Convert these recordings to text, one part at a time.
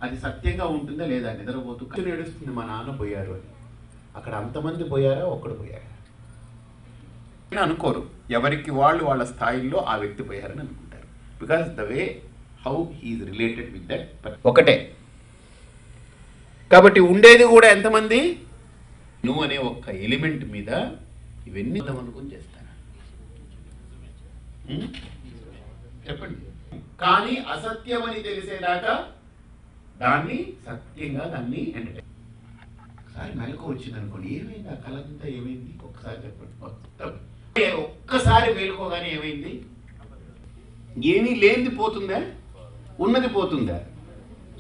అది సత్యంగా ఉంటుందా లేదా? నిద్రపోతూ ఏడుస్తుంది మా నాన్న పోయారు అని. అక్కడ అంతమంది పోయారా, ఒక్కడు పోయారా అనుకోరు. ఎవరికి వాళ్ళు వాళ్ళ స్థాయిలో ఆ వ్యక్తి పోయారని అనుకుంటారు. Because the way how he's related with that ఒకటే. కాబట్టి ఉండేది కూడా ఎంతమంది? నువ్వు అనే ఒక్క ఎలిమెంట్ మీద ఇవన్నీ అనుకుని చేస్తాను. చెప్పండి. కానీ అసత్యం అని తెలిసేదాకా దాన్ని సత్యంగా దాన్ని ఎంటర్టైన్. ఒకసారి మెలకు వచ్చింది అనుకోండి, ఏమైంది ఆ కళంతా ఏమైంది? ఒక్కసారి చెప్పండి. మొత్తం ఒక్కసారి మేలుకోగానే ఏమైంది? ఏమీ లేనిది పోతుందా, ఉన్నది పోతుందా?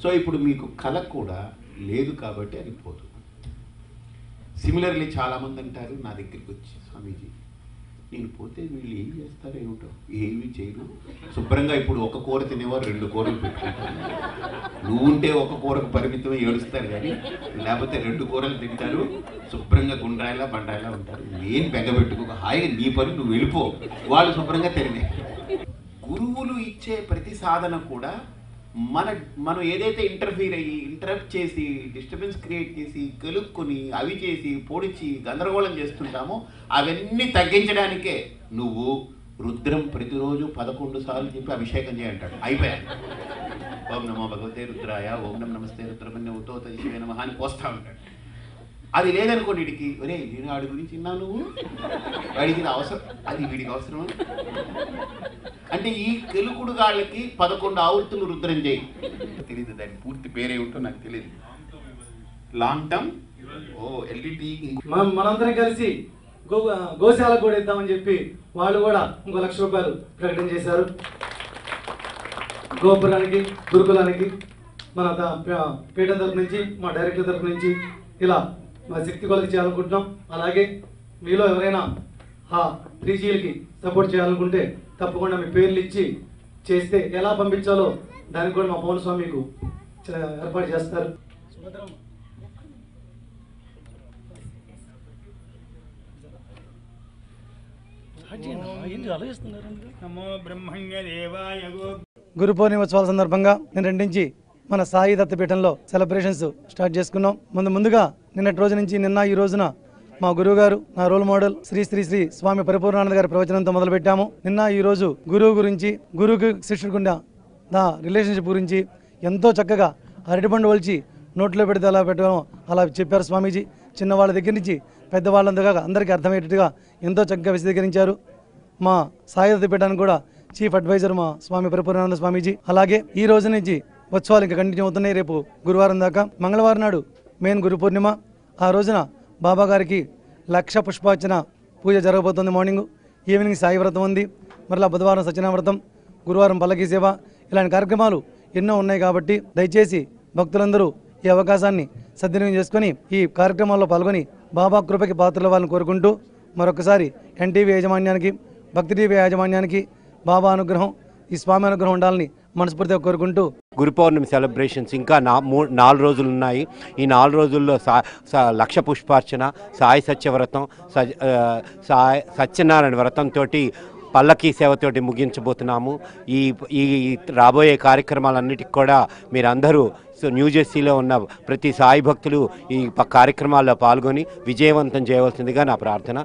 సో ఇప్పుడు మీకు కళ కూడా లేదు కాబట్టి అది పోతుంది. సిమిలర్లీ చాలామంది అంటారు నా దగ్గరికి వచ్చి, స్వామీజీ నేను పోతే వీళ్ళు ఏం చేస్తారో ఏమిటో, ఏమీ చేయరు, శుభ్రంగా ఇప్పుడు ఒక కూర తినేవారు 2 కూరలు పెట్టుకుంటారు, నువ్వు ఉంటే ఒక కూరకు పరిమితమై ఏడుస్తారు కానీ లేకపోతే 2 కూరలు తింటారు, శుభ్రంగా గుండ్రాయిలా బండాయిలా ఉంటారు. నేను బెగ్గబెట్టుకో, హాయిగా నీ పని నువ్వు వెళ్ళిపో, వాళ్ళు శుభ్రంగా తినే. గురువులు ఇచ్చే ప్రతి సాధన కూడా మనం ఏదైతే ఇంటర్ఫీర్ అయ్యి ఇంటరప్ట్ చేసి డిస్టర్బెన్స్ క్రియేట్ చేసి కలుపుకొని అవి చేసి పొడిచి గందరగోళం చేస్తుంటామో అవన్నీ తగ్గించడానికే నువ్వు రుద్రం ప్రతిరోజు 11 సార్లు చెప్పి అభిషేకం చేయంటాడు. అయిపోయాడు. ఓం నమో భగవతే రుద్రాయ, ఓం నమ నమస్తే రుద్రమన్య ఉతోత శివే నమః అని పోస్తా ఉంటాడు. అది లేదనుకోండి, వీడికి ఒరే నేను వాడి గురించి విన్నా, నువ్వు వాడికి అవసరం, అది వీడికి అవసరమా? అంటే ఈ కెలుకుడు గాళ్ళకి 11 ఆవృత్తులు రుద్రం చేయి. తెలీదు దాని పూర్తి పేరేమిటో నాకు తెలియదు. Long term LET. మనందరం కలిసి గోశాల కూడా ఇద్దామని చెప్పి వాళ్ళు కూడా ఇంకో 1,00,000 రూపాయలు ప్రకటన చేశారు. గోపురానికి, గురుకులానికి మన పీఠం తరఫు నుంచి, మా డైరెక్టర్ తరఫు నుంచి ఇలా మా శక్తి కొలది చేయాలనుకుంటున్నాం. అలాగే మీలో ఎవరైనా ఆ 3Gలకి సపోర్ట్ చేయాలనుకుంటే తప్పకుండా మీ పేర్లు ఇచ్చి చేస్తే ఎలా పంపించాలో దానికి కూడా మా పవన్ స్వామి మీకు ఏర్పాటు చేస్తారు. గురు పౌర్ణమి ఉత్సవాల సందర్భంగా నిన్నటి నుంచి మన సాయి దత్తపీఠంలో సెలబ్రేషన్స్ స్టార్ట్ చేసుకున్నాం. ముందుగా నిన్నటి రోజు నుంచి ఈ రోజున మా గురువు గారు, నా రోల్ మోడల్ శ్రీ శ్రీ శ్రీ స్వామి పరిపూర్ణానంద గారి ప్రవచనంతో మొదలుపెట్టాము. ఈ రోజు గురువు గురించి, గురువుకి శిష్యుడికుండా నా రిలేషన్షిప్ గురించి ఎంతో చక్కగా అరటిపండు ఒలిచి నోట్లో పెడితే అలా పెట్టడం అలా చెప్పారు స్వామీజీ. చిన్నవాళ్ళ దగ్గర నుంచి పెద్దవాళ్ళంతగా అందరికీ అర్థమయ్యేట్టుగా ఎంతో చక్కగా విశదీకరించారు. మా సాయి దత్తపీఠానికి కూడా చీఫ్ అడ్వైజర్ మా స్వామి పరిపూర్ణానంద స్వామీజీ. అలాగే ఈ రోజు నుంచి ఉత్సవాలు ఇంకా కంటిన్యూ అవుతున్నాయి. రేపు గురువారం దాకా. మంగళవారం నాడు మెయిన్ గురు పూర్ణిమ. ఆ రోజున బాబా గారికి 1,00,000 పుష్పార్చన పూజ జరగబోతుంది. మార్నింగ్, ఈవినింగ్ సాయి వ్రతం ఉంది. మరలా బుధవారం సత్యనారాయణ వ్రతం, గురువారం పల్లకీ సేవ, ఇలాంటి కార్యక్రమాలు ఎన్నో ఉన్నాయి. కాబట్టి దయచేసి భక్తులందరూ ఈ అవకాశాన్ని సద్వినియోగం చేసుకొని ఈ కార్యక్రమాల్లో పాల్గొని బాబా కృపకి పాత్రల వాళ్ళని కోరుకుంటూ మరొకసారి ఎన్టీవీ యాజమాన్యానికి, భక్తి టీవీ యాజమాన్యానికి బాబా అనుగ్రహం, ఈ స్వామి అనుగ్రహం ఉండాలని మనస్ఫూర్తిగా కోరుకుంటూ గురు పౌర్ణమి సెలబ్రేషన్స్ ఇంకా 4 రోజులు ఉన్నాయి. ఈ 4 రోజుల్లో 1,00,000 పుష్పార్చన, సాయి సత్యవ్రతం, సత్యనారాయణ వ్రతంతో పల్లకీ సేవతోటి ముగించబోతున్నాము. ఈ రాబోయే కార్యక్రమాలన్నిటికి కూడా మీరందరూ న్యూజెర్సీలో ఉన్న ప్రతి సాయి భక్తులు ఈ కార్యక్రమాల్లో పాల్గొని విజయవంతం చేయవలసిందిగా నా ప్రార్థన.